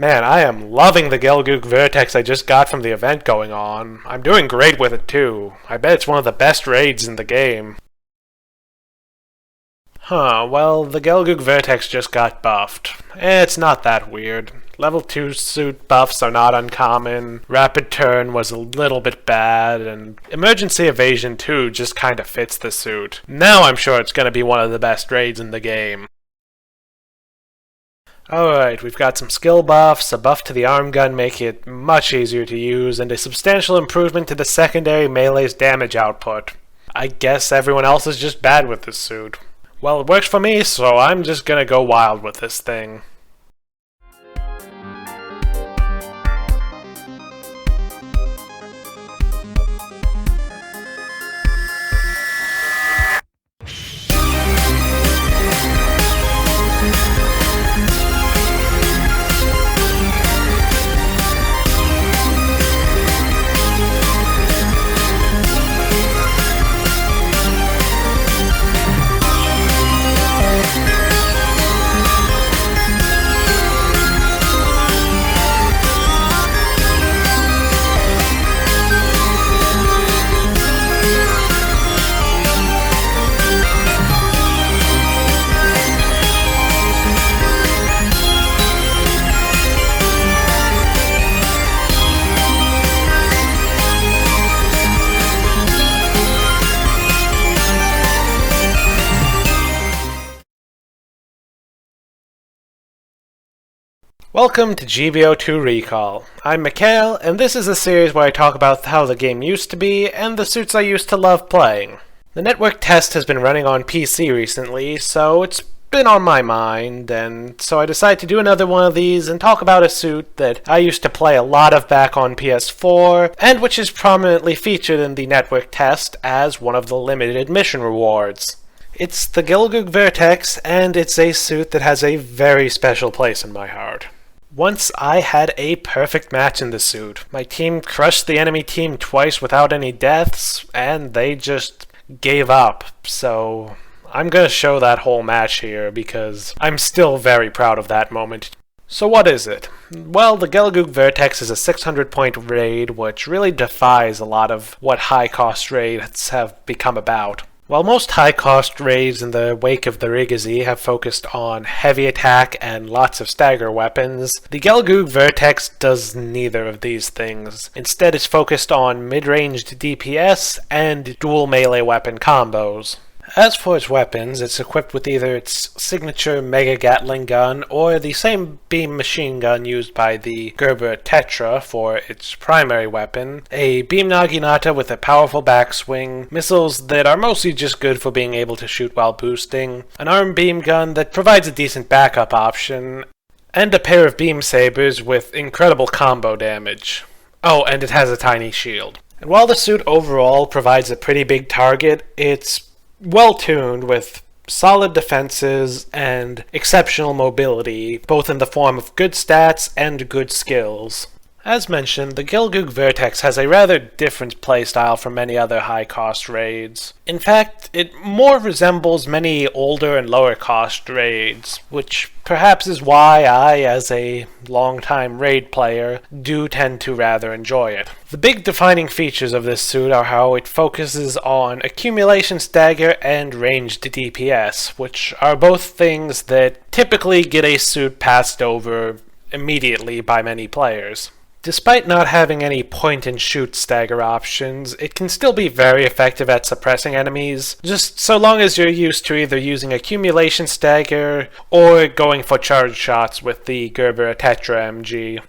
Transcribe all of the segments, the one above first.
Man, I am loving the Gelgoog Vertex I just got from the event going on. I'm doing great with it too. I bet it's one of the best raids in the game. Well, the Gelgoog Vertex just got buffed. It's not that weird. Level 2 suit buffs are not uncommon, Rapid Turn was a little bit bad, and Emergency Evasion 2 just kinda fits the suit. Now I'm sure it's gonna be one of the best raids in the game. Alright, we've got some skill buffs, a buff to the arm gun making it much easier to use, and a substantial improvement to the secondary melee's damage output. I guess everyone else is just bad with this suit. Well, it works for me, so I'm just gonna go wild with this thing. Welcome to GBO2 Recall. I'm MacLeod, and this is a series where I talk about how the game used to be and the suits I used to love playing. The network test has been running on PC recently, so it's been on my mind, and so I decided to do another one of these and talk about a suit that I used to play a lot of back on PS4, and which is prominently featured in the network test as one of the limited mission rewards. It's the Gelgoog Vertex, and it's a suit that has a very special place in my heart. Once I had a perfect match in the suit. My team crushed the enemy team twice without any deaths, and they just gave up. So I'm gonna show that whole match here because I'm still very proud of that moment. So what is it? Well, the Gelgoog Vertex is a 600-point raid, which really defies a lot of what high-cost raids have become about. While most high-cost raids in the wake of the Rigazzi have focused on heavy attack and lots of stagger weapons, the Gelgoog Vertex does neither of these things. Instead, it's focused on mid-ranged DPS and dual melee weapon combos. As for its weapons, it's equipped with either its signature Mega Gatling gun or the same beam machine gun used by the Gerber Tetra for its primary weapon, a beam Naginata with a powerful backswing, missiles that are mostly just good for being able to shoot while boosting, an arm beam gun that provides a decent backup option, and a pair of beam sabers with incredible combo damage. Oh, and it has a tiny shield. And while the suit overall provides a pretty big target, it's well-tuned with solid defenses and exceptional mobility, both in the form of good stats and good skills. As mentioned, the Gelgoog Vertex has a rather different playstyle from many other high-cost raids. In fact, it more resembles many older and lower-cost raids, which perhaps is why I, as a long-time raid player, do tend to rather enjoy it. The big defining features of this suit are how it focuses on accumulation stagger and ranged DPS, which are both things that typically get a suit passed over immediately by many players. Despite not having any point-and-shoot stagger options, it can still be very effective at suppressing enemies, just so long as you're used to either using accumulation stagger or going for charge shots with the Gerber Tetra MG.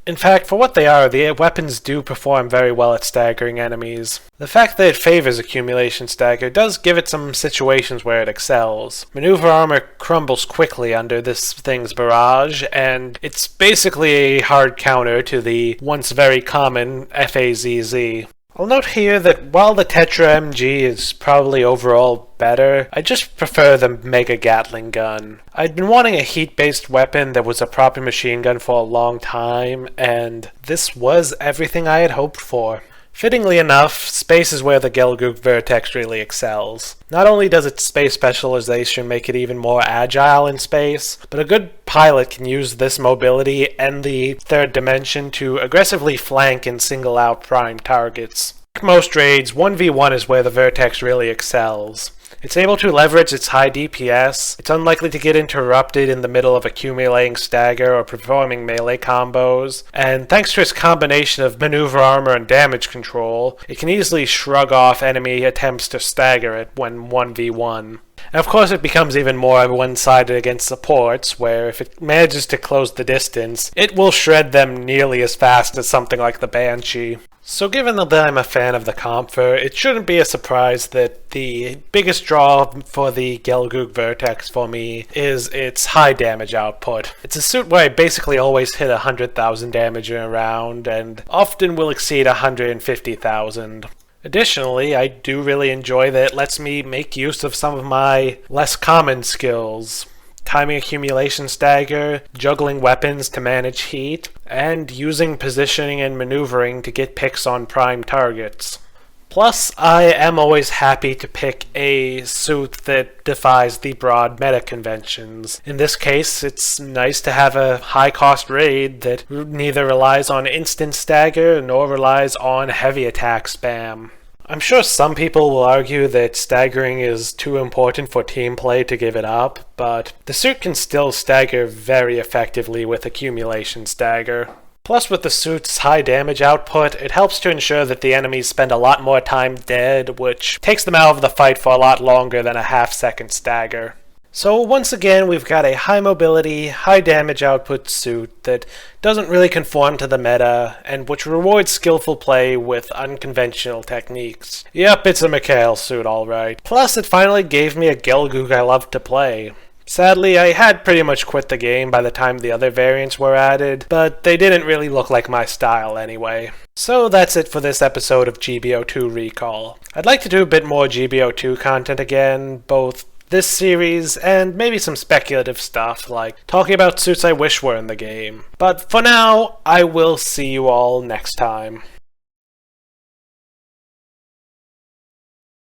In fact, for what they are, the weapons do perform very well at staggering enemies. The fact that it favors accumulation stagger does give it some situations where it excels. Maneuver armor crumbles quickly under this thing's barrage, and it's basically a hard counter to the once very common FAZZ. I'll note here that while the Tetra MG is probably overall better, I just prefer the Mega Gatling gun. I'd been wanting a heat-based weapon that was a proper machine gun for a long time, and this was everything I had hoped for. Fittingly enough, space is where the Gelgoog Vertex really excels. Not only does its space specialization make it even more agile in space, but a good pilot can use this mobility and the third dimension to aggressively flank and single out prime targets. Like most raids, 1v1 is where the Vertex really excels. It's able to leverage its high DPS, it's unlikely to get interrupted in the middle of accumulating stagger or performing melee combos, and thanks to its combination of maneuver armor and damage control, it can easily shrug off enemy attempts to stagger it when 1v1. And of course it becomes even more one-sided against supports, where if it manages to close the distance, it will shred them nearly as fast as something like the Banshee. So given that I'm a fan of the Comfer, it shouldn't be a surprise that the biggest draw for the Gelgoog Vertex for me is its high damage output. It's a suit where I basically always hit 100,000 damage in a round, and often will exceed 150,000. Additionally, I do really enjoy that it lets me make use of some of my less common skills. Timing accumulation stagger, juggling weapons to manage heat, and using positioning and maneuvering to get picks on prime targets. Plus, I am always happy to pick a suit that defies the broad meta conventions. In this case, it's nice to have a high-cost raid that neither relies on instant stagger nor relies on heavy attack spam. I'm sure some people will argue that staggering is too important for team play to give it up, but the suit can still stagger very effectively with accumulation stagger. Plus, with the suit's high damage output, it helps to ensure that the enemies spend a lot more time dead, which takes them out of the fight for a lot longer than a half-second stagger. So once again, we've got a high mobility, high damage output suit that doesn't really conform to the meta, and which rewards skillful play with unconventional techniques. Yep, it's a MacLeod suit alright. Plus, it finally gave me a Gelgoog I love to play. Sadly, I had pretty much quit the game by the time the other variants were added, but they didn't really look like my style anyway. So that's it for this episode of GBO2 Recall. I'd like to do a bit more GBO2 content again, both this series, and maybe some speculative stuff, like talking about suits I wish were in the game. But for now, I will see you all next time.